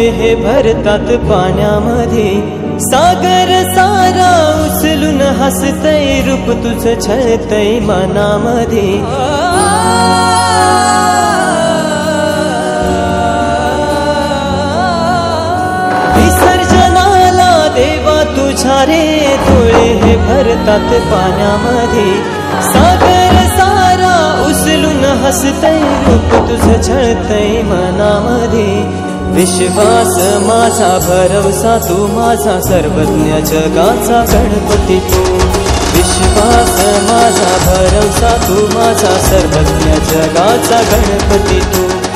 डोळे हे भरतात पाण्यामध्ये, सागर सारा उचलून हसतय, रूप तुझं छळतय मनामध्ये। विसर्जनाला देवा तुझ्या रे, डोळे हे भरतात पाण्यामध्ये, सागर सारा उचलून हसतय, रूप तुझं छळतय मनामध्ये। विश्वास माझा भरवसा तू, माझा सर्वज्ञ जगाचा गणपती तू। विश्वास माझा भरवसा तू, माझा सर्वज्ञ जगाचा गणपती तू।